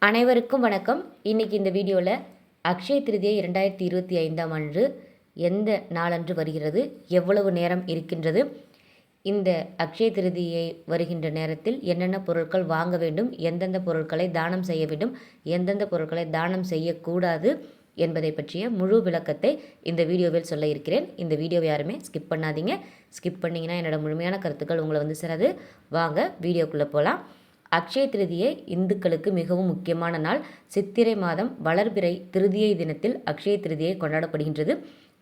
அனைவருக்கும் வணக்கம். இன்றைக்கி இந்த வீடியோவில் அக்ஷய திருதியை 2025ஆம் ஆண்டு எந்த நாளன்று வருகிறது, எவ்வளவு நேரம் இருக்கின்றது, இந்த அக்ஷய திருதியை வருகின்ற நேரத்தில் என்னென்ன பொருட்கள் வாங்க வேண்டும், எந்தெந்த பொருட்களை தானம் செய்ய வேண்டும், எந்தெந்த பொருட்களை தானம் செய்யக்கூடாது என்பதை பற்றிய முழு விளக்கத்தை இந்த வீடியோவில் சொல்ல இருக்கிறேன். இந்த வீடியோவை யாருமே ஸ்கிப் பண்ணாதீங்க. ஸ்கிப் பண்ணிங்கன்னா என்னோட முழுமையான கருத்துக்கள் உங்களை சேராது. வாங்க வீடியோக்குள்ளே போகலாம். அக்ஷய திருதியை இந்துக்களுக்கு மிகவும் முக்கியமான நாள். சித்திரை மாதம் வளர்பிறை திருதியை தினத்தில் அக்ஷய திருதியை கொண்டாடப்படுகின்றது.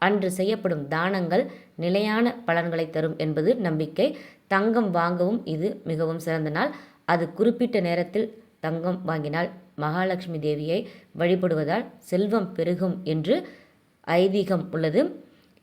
அன்று செய்யப்படும் தானங்கள் நிலையான பலன்களை தரும் என்பது நம்பிக்கை. தங்கம் வாங்கவும் இது மிகவும் சிறந்த நாள். அது குறிப்பிட்ட நேரத்தில் தங்கம் வாங்கினால் மகாலட்சுமி தேவியை வழிபடுவதால் செல்வம் பெருகும் என்று ஐதீகம் உள்ளது.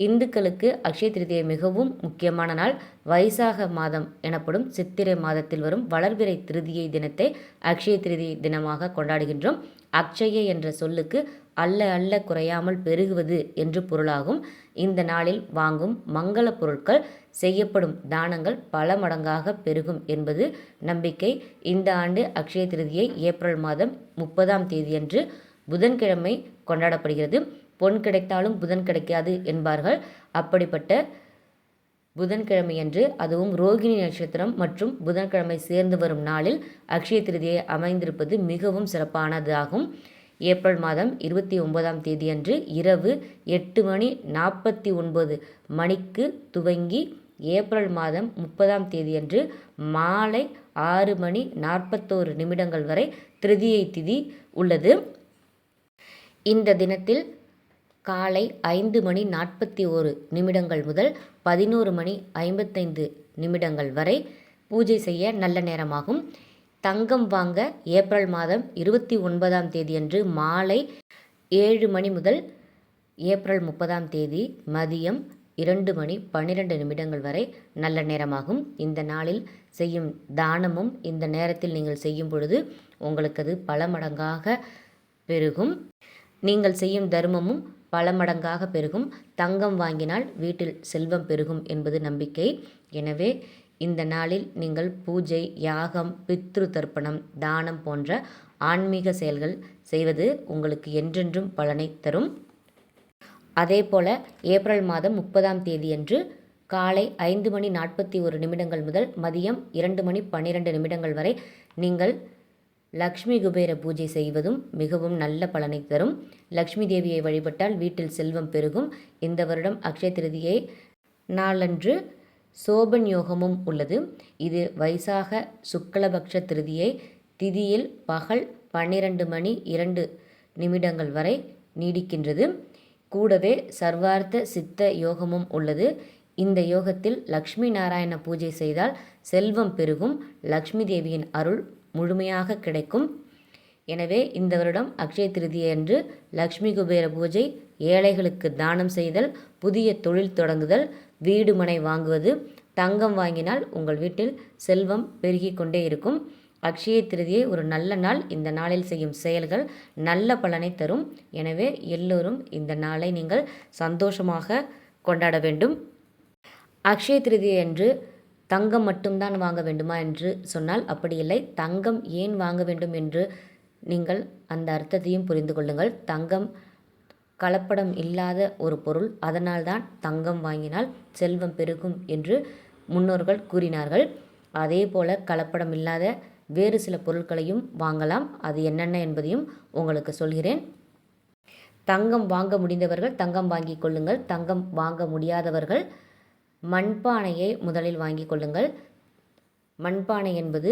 இந்துக்களுக்கு அக்ஷய திருதியை மிகவும் முக்கியமான நாள். வைசாக மாதம் எனப்படும் சித்திரை மாதத்தில் வரும் வளர்பிறை திருதியை தினத்தை அக்ஷய திருதியை தினமாக கொண்டாடுகின்றோம். அக்ஷய என்ற சொல்லுக்கு அல்ல அல்ல குறையாமல் பெருகுவது என்று பொருளாகும். இந்த நாளில் வாங்கும் மங்கள பொருட்கள், செய்யப்படும் தானங்கள் பல மடங்காக பெருகும் என்பது நம்பிக்கை. இந்த ஆண்டு அக்ஷய திருதியை ஏப்ரல் மாதம் 30ஆம் தேதியன்று புதன்கிழமை கொண்டாடப்படுகிறது. பொன் கிடைத்தாலும் புதன் கிடைக்காது என்பார்கள். அப்படிப்பட்ட புதன்கிழமையன்று, அதுவும் ரோகிணி நட்சத்திரம் மற்றும் புதன்கிழமை சேர்ந்து வரும் நாளில் அக்ஷய திருதியை அமைந்திருப்பது மிகவும் சிறப்பானது ஆகும். ஏப்ரல் மாதம் 29ஆம் தேதியன்று இரவு 8:49 மணிக்கு துவங்கி ஏப்ரல் மாதம் 30ஆம் தேதியன்று மாலை 6:41 வரை திருதியை திதி உள்ளது. இந்த தினத்தில் காலை 5:41 முதல் 11:55 வரை பூஜை செய்ய நல்ல நேரமாகும். தங்கம் வாங்க ஏப்ரல் மாதம் 29ஆம் தேதியன்று மாலை 7 மணி முதல் ஏப்ரல் 30ஆம் தேதி மதியம் 2:12 வரை நல்ல நேரமாகும். இந்த நாளில் செய்யும் தானமும் இந்த நேரத்தில் நீங்கள் செய்யும் பொழுது உங்களுக்கு அது பல மடங்காக பெருகும். நீங்கள் செய்யும் தர்மமும் பல மடங்காக பெருகும். தங்கம் வாங்கினால் வீட்டில் செல்வம் பெருகும் என்பது நம்பிக்கை. எனவே இந்த நாளில் நீங்கள் பூஜை, யாகம், பித்ரு தர்ப்பணம், தானம் போன்ற ஆன்மீக செயல்கள் செய்வது உங்களுக்கு என்றென்றும் பலனை தரும். அதேபோல் ஏப்ரல் மாதம் 30ஆம் தேதியன்று காலை 5:41 முதல் மதியம் 2:12 வரை நீங்கள் லக்ஷ்மி குபேர பூஜை செய்வதும் மிகவும் நல்ல பலனை தரும். லக்ஷ்மி தேவியை வழிபட்டால் வீட்டில் செல்வம் பெருகும். இந்த வருடம் அக்ஷய திருதியை நாளன்று சோபன் யோகமும் உள்ளது. இது வைசாக சுக்லபக்ஷ திருதியை திதியில் பகல் 12:02 வரை நீடிக்கின்றது. கூடவே சர்வார்த்த சித்த யோகமும் உள்ளது. இந்த யோகத்தில் லக்ஷ்மி நாராயண பூஜை செய்தால் செல்வம் பெருகும். லக்ஷ்மி தேவியின் அருள் முழுமையாக கிடைக்கும். எனவே இந்த வருடம் அக்ஷய திருதியை அன்று லக்ஷ்மி குபேர பூஜை, ஏழைகளுக்கு தானம் செய்தல், புதிய தொழில் தொடங்குதல், வீடு மனை வாங்குவது, தங்கம் வாங்கினால் உங்கள் வீட்டில் செல்வம் பெருகி கொண்டே இருக்கும். அக்ஷய திருதியை ஒரு நல்ல நாள். இந்த நாளில் செய்யும் செயல்கள் நல்ல பலனை தரும். எனவே எல்லோரும் இந்த நாளை நீங்கள் சந்தோஷமாக கொண்டாட வேண்டும். அக்ஷய திருதியை அன்று தங்கம் மட்டும்தான் வாங்க வேண்டுமா என்று சொன்னால் அப்படி இல்லை. தங்கம் ஏன் வாங்க வேண்டும் என்று நீங்கள் அந்த அர்த்தத்தையும் புரிந்து கொள்ளுங்கள். தங்கம் கலப்படம் இல்லாத ஒரு பொருள். அதனால்தான் தங்கம் வாங்கினால் செல்வம் பெருகும் என்று முன்னோர்கள் கூறினார்கள். அதே போல் கலப்படம் இல்லாத வேறு சில பொருட்களையும் வாங்கலாம். அது என்னென்ன என்பதையும் உங்களுக்கு சொல்கிறேன். தங்கம் வாங்க முடிந்தவர்கள் தங்கம் வாங்கி கொள்ளுங்கள். தங்கம் வாங்க முடியாதவர்கள் மண்பானையை முதலில் வாங்கி கொள்ளுங்கள். மண்பானை என்பது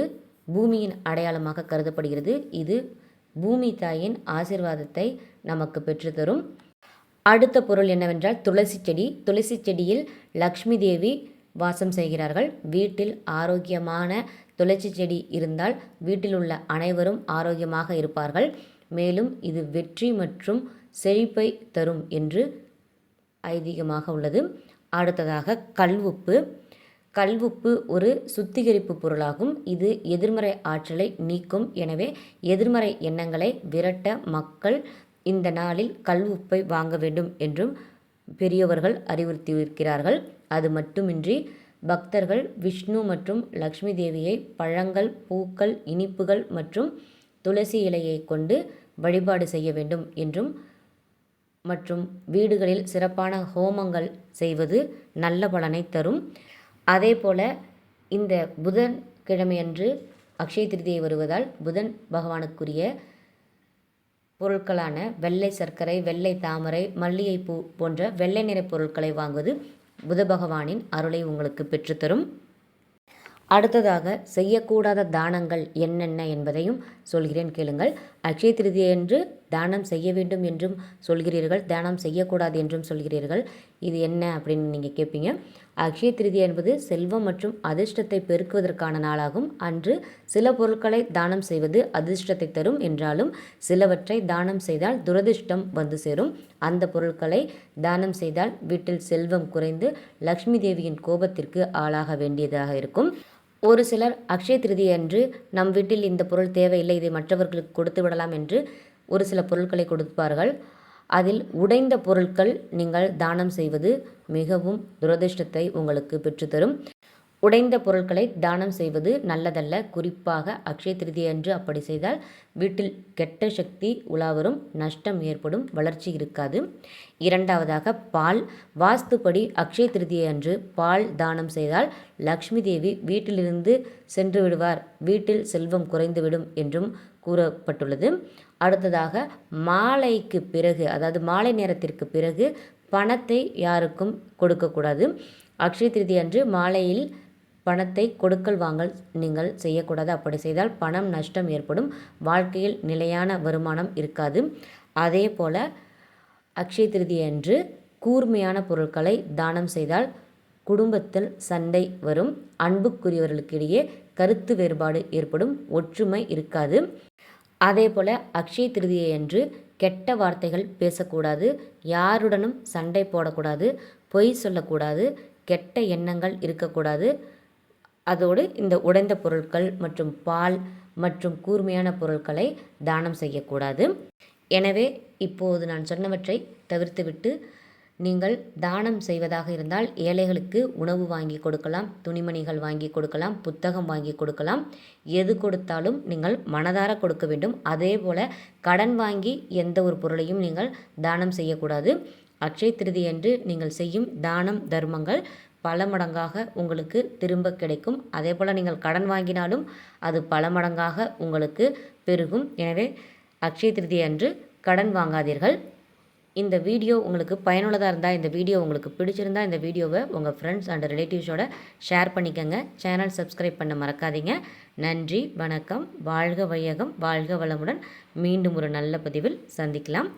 பூமியின் அடையாளமாக கருதப்படுகிறது. இது பூமி தாயின் ஆசீர்வாதத்தை நமக்கு பெற்றுத்தரும். அடுத்த பொருள் என்னவென்றால் துளசி செடி. துளசி செடியில் லக்ஷ்மி தேவி வாசம் செய்கிறார்கள். வீட்டில் ஆரோக்கியமான துளசி செடி இருந்தால் வீட்டில் உள்ள அனைவரும் ஆரோக்கியமாக இருப்பார்கள். மேலும் இது வெற்றி மற்றும் செழிப்பை தரும் என்று ஐதீகமாக உள்ளது. அடுத்ததாக கல்உப்பு. கல்உப்பு ஒரு சுத்திகரிப்பு பொருளாகும். இது எதிர்மறை ஆற்றலை நீக்கும். எனவே எதிர்மறை எண்ணங்களை விரட்ட மக்கள் இந்த நாளில் கல்உப்பை வாங்க வேண்டும் என்றும் பெரியவர்கள் அறிவுறுத்தியிருக்கிறார்கள். அது மட்டுமின்றி பக்தர்கள் விஷ்ணு மற்றும் லக்ஷ்மி தேவியை பழங்கள், பூக்கள், இனிப்புகள் மற்றும் துளசி இலையை கொண்டு வழிபாடு செய்ய வேண்டும் என்றும் மற்றும் வீடுகளில் சிறப்பான ஹோமங்கள் செய்வது நல்ல பலனை தரும். அதே போல் இந்த புதன் கிழமையன்று அக்ஷய திருதியை வருவதால் புதன் பகவானுக்குரிய பொருட்களான வெள்ளை சர்க்கரை, வெள்ளை தாமரை, மல்லிகைப்பூ போன்ற வெள்ளை நிற பொருட்களை வாங்குவது புத பகவானின் அருளை உங்களுக்கு பெற்றுத்தரும். அடுத்ததாக செய்யக்கூடாத தானங்கள் என்னென்ன என்பதையும் சொல்கிறேன் கேளுங்கள். அக்ஷய திருதியன்று தானம் செய்ய வேண்டும் என்றும் சொல்கிறீர்கள், தானம் செய்யக்கூடாது என்றும் சொல்கிறீர்கள். இது என்ன அப்படின்னு நீங்கள் கேட்பீங்க. அக்ஷய திருதி என்பது செல்வம் மற்றும் அதிர்ஷ்டத்தை பெருக்குவதற்கான நாளாகும். அன்று சில பொருட்களை தானம் செய்வது அதிர்ஷ்டத்தை தரும் என்றாலும் சிலவற்றை தானம் செய்தால் துரதிர்ஷ்டம் வந்து சேரும். அந்த பொருட்களை தானம் செய்தால் வீட்டில் செல்வம் குறைந்து லக்ஷ்மி தேவியின் கோபத்திற்கு ஆளாக வேண்டியதாக இருக்கும். ஒரு சிலர் அக்ஷய திருதியை அன்று நம் வீட்டில் இந்த பொருள் தேவையில்லை, இதை மற்றவர்களுக்கு கொடுத்து விடலாம் என்று ஒரு சில பொருட்களை கொடுப்பார்கள். அதில் உடைந்த பொருட்கள் நீங்கள் தானம் செய்வது மிகவும் துரதிர்ஷ்டத்தை உங்களுக்கு பெற்றுத்தரும். உடைந்த பொருட்களை தானம் செய்வது நல்லதல்ல. குறிப்பாக அக்ஷய திருதியை அன்று அப்படி செய்தால் வீட்டில் கெட்ட சக்தி உலாவரும், நஷ்டம் ஏற்படும், வளர்ச்சி இருக்காது. இரண்டாவதாக பால். வாஸ்துப்படி அக்ஷய திருதியை அன்று பால் தானம் செய்தால் லக்ஷ்மி தேவி வீட்டிலிருந்து சென்று விடுவார், வீட்டில் செல்வம் குறைந்துவிடும் என்றும் கூறப்பட்டுள்ளது. அடுத்ததாக மாலைக்கு பிறகு, அதாவது மாலை நேரத்திற்கு பிறகு பணத்தை யாருக்கும் கொடுக்கக்கூடாது. அக்ஷய திருதியை அன்று மாலையில் பணத்தை கொடுக்கல் வாங்கல் நீங்கள் செய்யக்கூடாது. அப்படி செய்தால் பணம் நஷ்டம் ஏற்படும், வாழ்க்கையில் நிலையான வருமானம் இருக்காது. அதே போல் அக்ஷய திருதியை அன்று கூர்மையான பொருட்களை தானம் செய்தால் குடும்பத்தில் சண்டை வரும், அன்புக்குரியவர்களுக்கிடையே கருத்து வேறுபாடு ஏற்படும், ஒற்றுமை இருக்காது. அதே போல் அக்ஷய திருதியை அன்று கெட்ட வார்த்தைகள் பேசக்கூடாது, யாருடனும் சண்டை போடக்கூடாது, பொய் சொல்லக்கூடாது, கெட்ட எண்ணங்கள் இருக்கக்கூடாது. அதோடு இந்த உடைந்த பொருட்கள் மற்றும் பால் மற்றும் கூர்மையான பொருட்களை தானம் செய்யக்கூடாது. எனவே இப்போது நான் சொன்னவற்றை தவிர்த்துவிட்டு நீங்கள் தானம் செய்வதாக இருந்தால் ஏழைகளுக்கு உணவு வாங்கி கொடுக்கலாம், துணிமணிகள் வாங்கி கொடுக்கலாம், புத்தகம் வாங்கி கொடுக்கலாம். எது கொடுத்தாலும் நீங்கள் மனதார கொடுக்க வேண்டும். அதே போல் கடன் வாங்கி எந்த ஒரு பொருளையும் நீங்கள் தானம் செய்யக்கூடாது. அக்ஷய திருதியன்று நீங்கள் செய்யும் தானம் தர்மங்கள் பல மடங்காக உங்களுக்கு திரும்ப கிடைக்கும். அதே போல் நீங்கள் கடன் வாங்கினாலும் அது பல மடங்காக உங்களுக்கு பெருகும். எனவே அக்ஷய திருதியை அன்று கடன் வாங்காதீர்கள். இந்த வீடியோ உங்களுக்கு பயனுள்ளதாக இருந்தால், இந்த வீடியோ உங்களுக்கு பிடிச்சிருந்தால் இந்த வீடியோவை உங்கள் ஃப்ரெண்ட்ஸ் அண்ட் ரிலேட்டிவ்ஸோட ஷேர் பண்ணிக்கோங்க. சேனல் சப்ஸ்கிரைப் பண்ண மறக்காதீங்க. நன்றி, வணக்கம். வாழ்க வையகம், வாழ்க வளமுடன். மீண்டும் ஒரு நல்ல பதிவில் சந்திக்கலாம்.